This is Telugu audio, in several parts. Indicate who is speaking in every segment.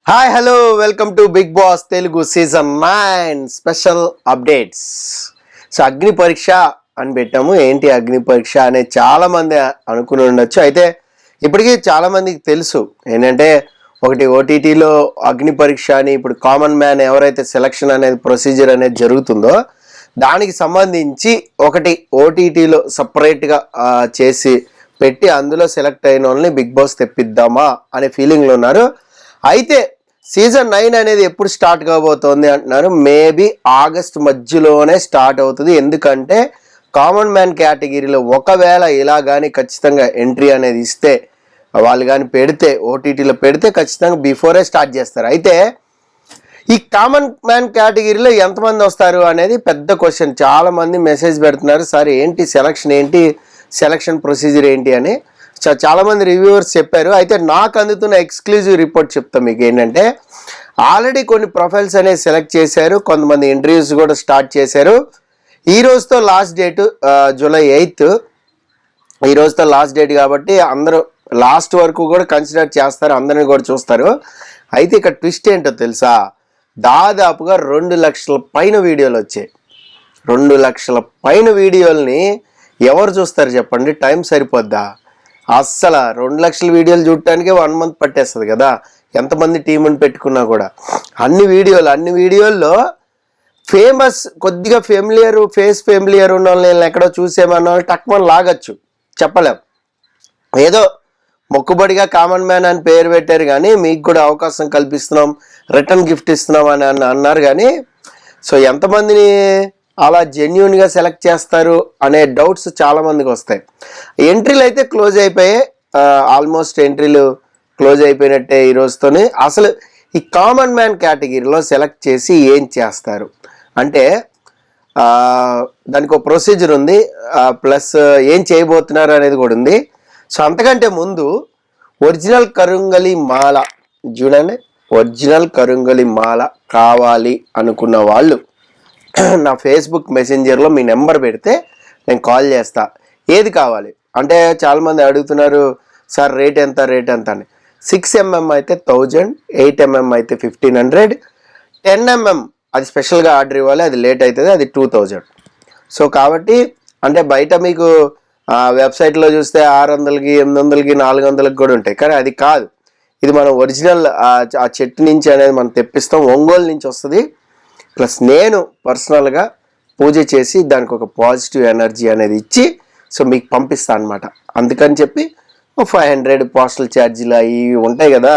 Speaker 1: Hi hello welcome to Bigg Boss Telugu season 9 special updates. So Agni Pariksha అని పెట్టాము. ఏంటి అగ్ని పరీక్ష అనేది చాలా మంది అనుకుని ఉండొచ్చు. అయితే ఇప్పటికీ చాలా మందికి తెలుసు ఏంటంటే ఒకటి ఓటీటీలో అగ్ని పరీక్ష అని ఇప్పుడు కామన్ మ్యాన్ ఎవరైతే సెలక్షన్ అనేది ప్రొసీజర్ అనేది జరుగుతుందో దానికి సంబంధించి ఒకటి ఓటీటీలో సపరేట్గా చేసి పెట్టి అందులో సెలెక్ట్ అయిన వాళ్ళని బిగ్ బాస్ తెప్పిద్దామా అనే ఫీలింగ్లో ఉన్నారు. అయితే సీజన్ 9 అనేది ఎప్పుడు స్టార్ట్ కాబోతోంది అంటున్నారు. మేబీ ఆగస్ట్ మధ్యలోనే స్టార్ట్ అవుతుంది. ఎందుకంటే కామన్ మ్యాన్ కేటగిరీలో ఒకవేళ ఇలా కానీ ఖచ్చితంగా ఎంట్రీ అనేది ఇస్తే వాళ్ళు కానీ పెడితే ఓటీటీలో పెడితే ఖచ్చితంగా బిఫోరే స్టార్ట్ చేస్తారు. అయితే ఈ కామన్ మ్యాన్ కేటగిరీలో ఎంతమంది వస్తారు అనేది పెద్ద క్వశ్చన్. చాలామంది మెసేజ్ పెడుతున్నారు, సార్ ఏంటి సెలక్షన్, ఏంటి సెలక్షన్ ప్రొసీజర్ ఏంటి అని. చాలామంది రివ్యూవర్స్ చెప్పారు. అయితే నాకు అందుతున్న ఎక్స్క్లూజివ్ రిపోర్ట్ చెప్తాం మీకు. ఏంటంటే ఆల్రెడీ కొన్ని ప్రొఫైల్స్ అనేవి సెలెక్ట్ చేశారు, కొంతమంది ఇంటర్వ్యూస్ కూడా స్టార్ట్ చేశారు. ఈ రోజుతో లాస్ట్ డేట్ జూలై 8. ఈ రోజుతో లాస్ట్ డేట్ కాబట్టి అందరూ లాస్ట్ వరకు కూడా కన్సిడర్ చేస్తారు, అందరిని కూడా చూస్తారు. అయితే ఇక్కడ ట్విస్ట్ ఏంటో తెలుసా, దాదాపుగా 2 లక్షల పైన వీడియోలు వచ్చాయి. 2 లక్షల పైన వీడియోల్ని ఎవరు చూస్తారు చెప్పండి? టైం సరిపోద్దా? అస్సలు 2 లక్షల వీడియోలు చూడటానికే 1 మంత్ పట్టేస్తుంది కదా, ఎంతమంది టీముని పెట్టుకున్నా కూడా. అన్ని వీడియోల్లో ఫేమస్, కొద్దిగా ఫేస్ ఫెమిలియర్ ఉన్న వాళ్ళని ఎక్కడో చూసేమన్న వాళ్ళు టక్మని లాగచ్చు, చెప్పలేం. ఏదో మొక్కుబడిగా కామన్ మ్యాన్ అని పేరు పెట్టారు కానీ మీకు కూడా అవకాశం కల్పిస్తున్నాం, రిటర్న్ గిఫ్ట్ ఇస్తున్నాం అని అన్నారు. కానీ సో ఎంతమందిని అలా జెన్యున్గా సెలెక్ట్ చేస్తారు అనే డౌట్స్ చాలామందికి వస్తాయి. ఎంట్రీలు అయితే క్లోజ్ అయిపోయాయి, ఆల్మోస్ట్ ఎంట్రీలు క్లోజ్ అయిపోయినట్టే ఈ రోజుతోనే. అసలు ఈ కామన్ మ్యాన్ కేటగిరీలో సెలెక్ట్ చేసి ఏం చేస్తారు అంటే దానికి ఒక ప్రొసీజర్ ఉంది, ప్లస్ ఏం చేయబోతున్నారు అనేది కూడా ఉంది. సో అంతకంటే ముందు ఒరిజినల్ కరుంగలి మాల చూడండి, ఒరిజినల్ కరుంగలి మాల కావాలి అనుకున్న వాళ్ళు నా ఫేస్బుక్ మెసెంజర్లో మీ నెంబర్ పెడితే నేను కాల్ చేస్తా. ఏది కావాలి అంటే చాలామంది అడుగుతున్నారు, సార్ రేట్ ఎంత అని. 6mm అయితే 1000, 8mm అయితే 1500, 10mm అది స్పెషల్గా ఆర్డర్ ఇవ్వాలి, అది లేట్ అవుతుంది, అది 2000. సో కాబట్టి అంటే బయట మీకు వెబ్సైట్లో చూస్తే 600కి, 800కి, 400కి కూడా ఉంటాయి. కానీ అది కాదు, ఇది మనం ఒరిజినల్ ఆ చెట్టు నుంచి అనేది మనం తెప్పిస్తాం, ఒంగోలు నుంచి వస్తుంది. ప్లస్ నేను పర్సనల్గా పూజ చేసి దానికి ఒక పాజిటివ్ ఎనర్జీ అనేది ఇచ్చి సో మీకు పంపిస్తాను అనమాట. అందుకని చెప్పి 500 పోస్టల్ ఛార్జీలు అవి ఉంటాయి కదా,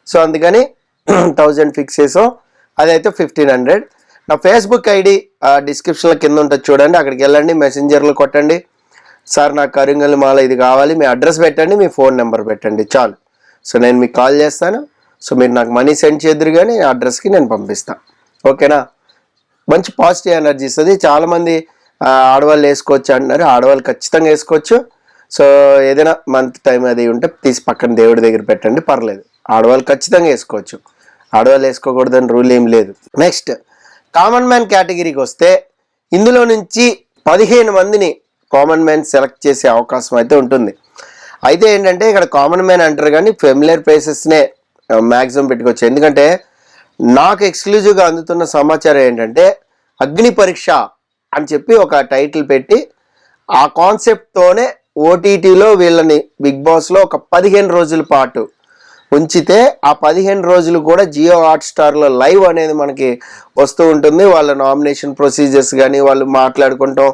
Speaker 1: సో అందుకని 1000 ఫిక్స్ చేసాం. అదైతే 1500. నా ఫేస్బుక్ ఐడి డిస్క్రిప్షన్లో కింద ఉంటుంది చూడండి, అక్కడికి వెళ్ళండి, మెసెంజర్లో కొట్టండి, సార్ నాకు కరుంగలి మాల ఇది కావాలి, మీ అడ్రస్ పెట్టండి, మీ ఫోన్ నెంబర్ పెట్టండి, చాలు. సో నేను మీకు కాల్ చేస్తాను. సో మీరు నాకు మనీ సెండ్ చేద్దరు కానీ అడ్రస్కి నేను పంపిస్తాను, ఓకేనా? మంచి పాజిటివ్ ఎనర్జీ ఇస్తుంది. చాలామంది ఆడవాళ్ళు వేసుకోవచ్చు అంటున్నారు, ఆడవాళ్ళు ఖచ్చితంగా వేసుకోవచ్చు. సో ఏదైనా మంత్ టైం అది ఉంటే తీసి పక్కన దేవుడి దగ్గర పెట్టండి, పర్లేదు. ఆడవాళ్ళు ఖచ్చితంగా వేసుకోవచ్చు, ఆడవాళ్ళు వేసుకోకూడదని రూల్ ఏం లేదు. నెక్స్ట్ కామన్ మ్యాన్ కేటగిరీకి వస్తే ఇందులో నుంచి 15 మందిని కామన్ మ్యాన్ సెలెక్ట్ చేసే అవకాశం అయితే ఉంటుంది. అయితే ఏంటంటే ఇక్కడ కామన్ మ్యాన్ అంటారు కానీ ఫెమిలియర్ ప్లేసెస్నే మ్యాక్సిమం పెట్టుకోవచ్చు. ఎందుకంటే నాకు ఎక్స్క్లూజివ్గా అందుతున్న సమాచారం ఏంటంటే అగ్ని పరీక్ష అని చెప్పి ఒక టైటిల్ పెట్టి ఆ కాన్సెప్ట్తోనే ఓటీటీలో వీళ్ళని బిగ్ బాస్లో ఒక 15 రోజుల పాటు ఉంచితే ఆ 15 రోజులు కూడా జియో హాట్స్టార్లో లైవ్ అనేది మనకి వస్తూ ఉంటుంది. వాళ్ళ నామినేషన్ ప్రొసీజర్స్ కానీ వాళ్ళు మాట్లాడుకుంటాం,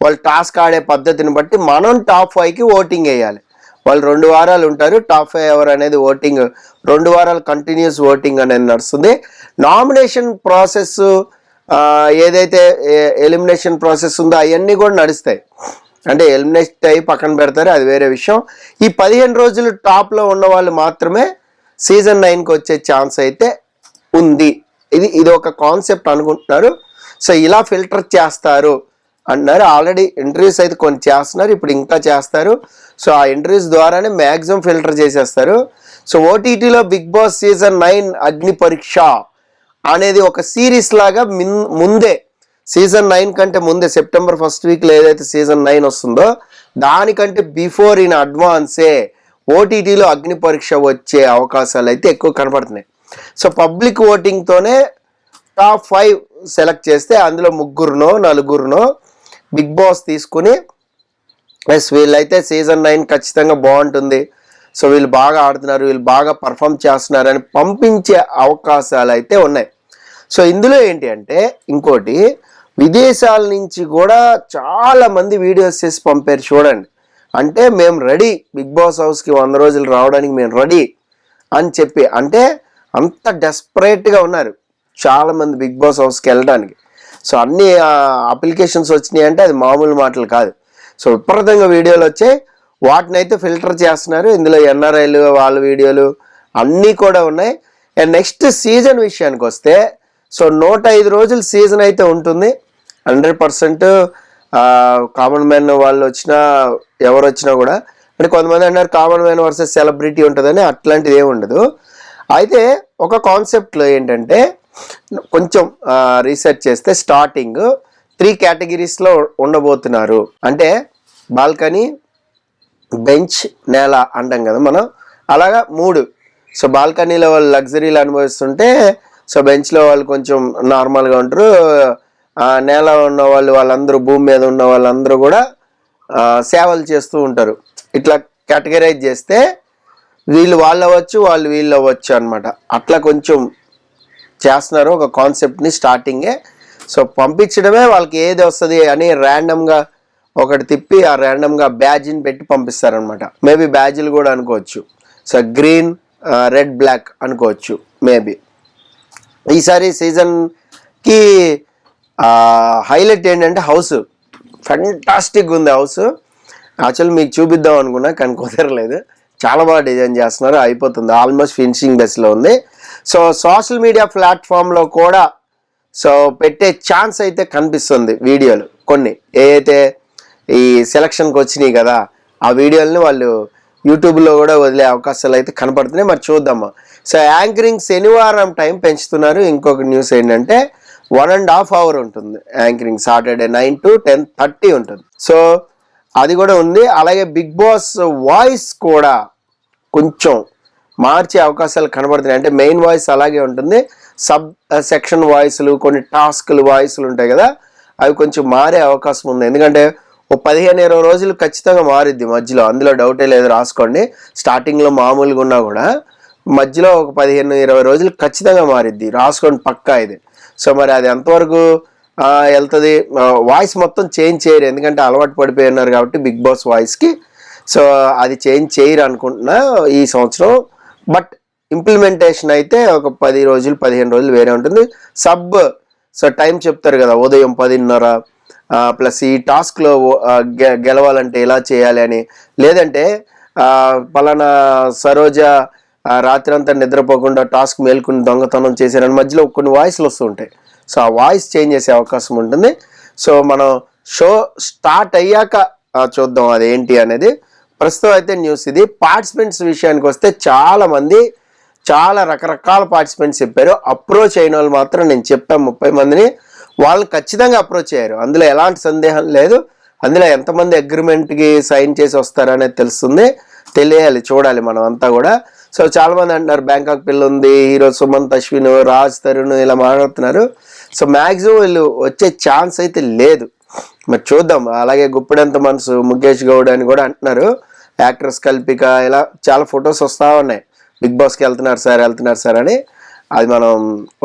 Speaker 1: వాళ్ళు టాస్క్ ఆడే పద్ధతిని బట్టి మనం టాప్ 5కి ఓటింగ్ వేయాలి. వాళ్ళు 2 వారాలు ఉంటారు, టాప్ 5 ఎవర్ అనేది ఓటింగ్ 2 వారాలు కంటిన్యూస్ ఓటింగ్ అనేది నడుస్తుంది. నామినేషన్ ప్రాసెస్ ఏదైతే ఎలిమినేషన్ ప్రాసెస్ ఉందో అవన్నీ కూడా నడుస్తాయి. అంటే ఎలిమినేట్ అయ్యి పక్కన పెడతారు, అది వేరే విషయం. ఈ 15 రోజులు టాప్లో ఉన్న వాళ్ళు మాత్రమే సీజన్ 9కి వచ్చే ఛాన్స్ అయితే ఉంది. ఇది ఒక కాన్సెప్ట్ అనుకుంటున్నారు. సో ఇలా ఫిల్టర్ చేస్తారు అంటున్నారు. ఆల్రెడీ ఇంటర్వ్యూస్ అయితే కొన్ని చేస్తున్నారు, ఇప్పుడు ఇంకా చేస్తారు. సో ఆ ఇంటర్వ్యూస్ ద్వారానే మ్యాక్సిమం ఫిల్టర్ చేసేస్తారు. సో ఓటీటీలో బిగ్ బాస్ సీజన్ 9 అగ్ని పరీక్ష అనేది ఒక సిరీస్ లాగా ముందే సీజన్ 9 కంటే ముందే సెప్టెంబర్ 1st వీక్లో ఏదైతే సీజన్ 9 వస్తుందో దానికంటే బిఫోర్ ఇన్ అడ్వాన్సే ఓటీటీలో అగ్ని పరీక్ష వచ్చే అవకాశాలు అయితే ఎక్కువ కనపడుతున్నాయి. సో పబ్లిక్ ఓటింగ్తోనే టాప్ 5 సెలెక్ట్ చేస్తే అందులో 3 4 బిగ్ బాస్ తీసుకుని ఎస్ వీళ్ళైతే సీజన్ 9 ఖచ్చితంగా బాగుంటుంది, సో వీళ్ళు బాగా ఆడుతున్నారు, వీళ్ళు బాగా పర్ఫామ్ చేస్తున్నారని పంపించే అవకాశాలు అయితే ఉన్నాయి. సో ఇందులో ఏంటి అంటే ఇంకోటి, విదేశాల నుంచి కూడా చాలా మంది వీడియోస్ చేసి పంపారు చూడండి. అంటే మేము రెడీ, బిగ్ బాస్ హౌస్కి 100 రోజులు రావడానికి మేము రెడీ అని చెప్పి, అంటే అంత డెస్పరేట్గా ఉన్నారు చాలామంది బిగ్ బాస్ హౌస్కి వెళ్ళడానికి. సో అన్ని అప్లికేషన్స్ వచ్చినాయి అంటే అది మామూలు మాటలు కాదు. సో విపరీతంగా వీడియోలు వచ్చాయి, వాటిని అయితే ఫిల్టర్ చేస్తున్నారు. ఇందులో ఎన్ఆర్ఐలు వాళ్ళ వీడియోలు అన్నీ కూడా ఉన్నాయి. అండ్ నెక్స్ట్ సీజన్ విషయానికి వస్తే, సో 105 రోజులు సీజన్ అయితే ఉంటుంది. 100% కామన్ మ్యాన్ వాళ్ళు వచ్చినా ఎవరు వచ్చినా కూడా, అంటే కొంతమంది అన్నారు కామన్ మ్యాన్ వర్సెస్ సెలబ్రిటీ ఉంటుందని, అట్లాంటిది ఏమి ఉండదు. అయితే ఒక కాన్సెప్ట్లో ఏంటంటే కొంచెం రీసెర్చ్ చేస్తే స్టార్టింగ్ 3 కేటగిరీస్లో ఉండబోతున్నారు. అంటే బాల్కనీ, బెంచ్, నేల అంటాం కదా మనం, అలాగా 3. సో బాల్కనీలో వాళ్ళు లగ్జరీలు అనుభవిస్తుంటే, సో బెంచ్లో వాళ్ళు కొంచెం నార్మల్గా ఉంటారు, నేల ఉన్న వాళ్ళందరూ భూమి మీద ఉన్న వాళ్ళందరూ కూడా సేవలు చేస్తూ ఉంటారు. ఇట్లా కేటగరైజ్ చేస్తే వీళ్ళు వాళ్ళు అవ్వచ్చు, వాళ్ళు వీళ్ళు అవ్వచ్చు అనమాట. అట్లా కొంచెం చేస్తున్నారు ఒక కాన్సెప్ట్ని స్టార్టింగే. సో పంపించడమే, వాళ్ళకి ఏది వస్తుంది అని ర్యాండమ్గా ఒకటి తిప్పి ఆ ర్యాండమ్గా బ్యాడ్జ్ని పెట్టి పంపిస్తారనమాట. మేబీ బ్యాడ్జ్లు కూడా అనుకోవచ్చు. సో గ్రీన్, రెడ్, బ్లాక్ అనుకోవచ్చు మేబీ. ఈసారి సీజన్కి హైలైట్ ఏంటంటే హౌస్ ఫెంటాస్టిక్ ఉంది. హౌస్ యాక్చువల్లీ మీకు చూపిద్దాం అనుకున్నా కానీ కుదరలేదు. చాలా బాగా డిజైన్ చేస్తున్నారు, అయిపోతుంది, ఆల్మోస్ట్ ఫినిషింగ్ బెస్ట్లో ఉంది. సో సోషల్ మీడియా ప్లాట్ఫామ్లో కూడా సో పెట్టే ఛాన్స్ అయితే కనిపిస్తుంది. వీడియోలు కొన్ని ఏదైతే ఈ సెలక్షన్కి వచ్చినాయి కదా, ఆ వీడియోలని వాళ్ళు యూట్యూబ్లో కూడా వదిలే అవకాశాలు అయితే కనపడుతున్నాయి. మరి చూద్దామా. సో యాంకరింగ్ శనివారం టైం పెంచుతున్నారు. ఇంకొక న్యూస్ ఏంటంటే 1.5 hour ఉంటుంది యాంకరింగ్, సాటర్డే 9 to 10:30 ఉంటుంది. సో అది కూడా ఉంది. అలాగే బిగ్ బాస్ వాయిస్ కూడా కొంచెం మార్చే అవకాశాలు కనబడుతున్నాయి. అంటే మెయిన్ వాయిస్ అలాగే ఉంటుంది, సబ్ సెక్షన్ వాయిస్లు, కొన్ని టాస్క్లు వాయిస్లు ఉంటాయి కదా, అవి కొంచెం మారే అవకాశం ఉంది. ఎందుకంటే ఓ 15-20 రోజులు ఖచ్చితంగా మారిద్ది మధ్యలో, అందులో డౌటే లేదు, రాసుకోండి. స్టార్టింగ్లో మామూలుగా ఉన్నా కూడా మధ్యలో ఒక 15-20 రోజులు ఖచ్చితంగా మారిద్ది, రాసుకోండి పక్కా ఇది. సో మరి అది ఎంతవరకు వెళ్తుంది, వాయిస్ మొత్తం చేంజ్ చేయరు ఎందుకంటే అలవాటు పడిపోయి ఉన్నారు కాబట్టి బిగ్ బాస్ వాయిస్కి. సో అది చేంజ్ చేయరు అనుకుంటున్నా ఈ సంవత్సరం. బట్ ఇంప్లిమెంటేషన్ అయితే ఒక 10 రోజులు 15 రోజులు వేరే ఉంటుంది. సో టైం చెప్తారు కదా, ఉదయం 10:30 ప్లస్ ఈ టాస్క్లో గెలవాలంటే ఎలా చేయాలి అని, లేదంటే పలానా సరోజ రాత్రి అంతా నిద్రపోకుండా టాస్క్ మేల్కొని దొంగతనం చేశారని మధ్యలో కొన్ని వాయిస్లు వస్తూ ఉంటాయి. సో ఆ వాయిస్ చేంజ్ చేసే అవకాశం ఉంటుంది. సో మనం షో స్టార్ట్ అయ్యాక చూద్దాం అదేంటి అనేది. ప్రస్తుతం అయితే న్యూస్ ఇది. పార్టిసిపెంట్స్ విషయానికి వస్తే చాలా రకరకాల పార్టిసిపెంట్స్ చెప్పారు. అప్రోచ్ అయిన వాళ్ళు మాత్రం నేను చెప్పాను 30 మందిని, వాళ్ళు ఖచ్చితంగా అప్రోచ్ అయ్యారు, అందులో ఎలాంటి సందేహం లేదు. అందులో ఎంతమంది అగ్రిమెంట్కి సైన్ చేసి వస్తారనేది తెలుస్తుంది, తెలియాలి, చూడాలి మనం అంతా కూడా. సో చాలామంది అంటున్నారు బ్యాంకాక్ పిల్ల ఉంది, హీరో సుమంత్, అశ్విన్, రాజ్, తరుణ్ ఇలా మాట్లాడుతున్నారు. సో మ్యాక్సిమం వీళ్ళు వచ్చే ఛాన్స్ అయితే లేదు, మరి చూద్దాం. అలాగే గుప్పెడంత మనసు ముఖేష్ గౌడ్ అని కూడా అంటున్నారు, యాక్ట్రెస్ కల్పిక, ఇలా చాలా ఫొటోస్ వస్తూ ఉన్నాయి, బిగ్ బాస్కి వెళ్తున్నారు సార్ అని. అది మనం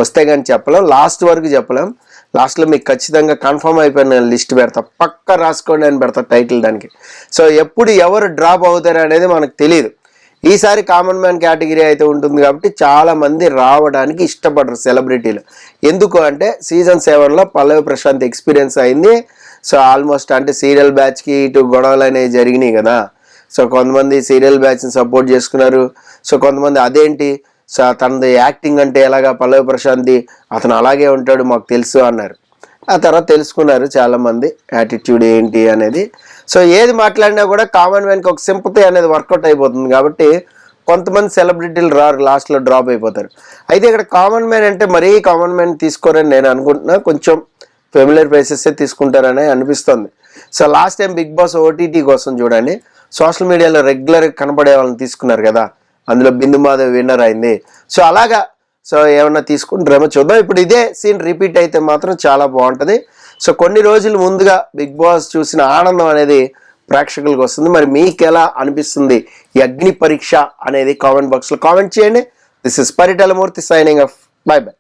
Speaker 1: వస్తే కానీ చెప్పలేం, లాస్ట్ వరకు చెప్పలేం. లాస్ట్లో మీకు ఖచ్చితంగా కన్ఫర్మ్ అయిపోయిన లిస్ట్ పెడతా, పక్కా రాసుకోండి అని పెడతా టైటిల్ దానికి. సో ఎప్పుడు ఎవరు డ్రాప్ అవుతారు అనేది మనకు తెలియదు. ఈసారి కామన్ మ్యాన్ కేటగిరీ అయితే ఉంటుంది కాబట్టి చాలామంది రావడానికి ఇష్టపడరు సెలబ్రిటీలు. ఎందుకు అంటే సీజన్ 7లో పల్లవి ప్రశాంత్ ఎక్స్పీరియన్స్ అయింది. సో ఆల్మోస్ట్ అంటే సీరియల్ బ్యాచ్కి ఇటు గొడవలు అనేవి జరిగినాయి కదా. సో కొంతమంది సీరియల్ బ్యాచ్ని సపోర్ట్ చేసుకున్నారు. సో కొంతమంది అదేంటి సో తనది యాక్టింగ్ అంటే ఎలాగా, పల్లవి ప్రశాంతి అతను అలాగే ఉంటాడు మాకు తెలుసు అన్నారు. ఆ తర్వాత తెలుసుకున్నారు చాలామంది యాటిట్యూడ్ ఏంటి అనేది. సో ఏది మాట్లాడినా కూడా కామన్ మ్యాన్కి ఒక సింపతి అనేది వర్కౌట్ అయిపోతుంది కాబట్టి కొంతమంది సెలబ్రిటీలు రారు, లాస్ట్లో డ్రాప్ అయిపోతారు. అయితే ఇక్కడ కామన్ మ్యాన్ అంటే మరీ కామన్ మ్యాన్ తీసుకోరని నేను అనుకుంటున్నా, కొంచెం ఫెమిలియర్ ఫేసెస్ తీసుకుంటారని అనిపిస్తుంది. So last time Bigg Boss OTT కోసం చూడండి, సోషల్ మీడియాలో రెగ్యులర్గా కనపడే వాళ్ళని తీసుకున్నారు కదా, అందులో బిందు మాధవ్ విన్నర్ అయింది. సో అలాగా సో ఏమన్నా తీసుకుంటారేమో చూద్దాం. ఇప్పుడు ఇదే సీన్ రిపీట్ అయితే మాత్రం చాలా బాగుంటుంది. సో కొన్ని రోజుల ముందుగా బిగ్ బాస్ చూసిన ఆనందం అనేది ప్రేక్షకులకు వస్తుంది. మరి మీకు ఎలా అనిపిస్తుంది ఈ అగ్ని పరీక్ష అనేది కామెంట్ బాక్స్లో కామెంట్ చేయండి. This is Paritala Murthy signing off. By by.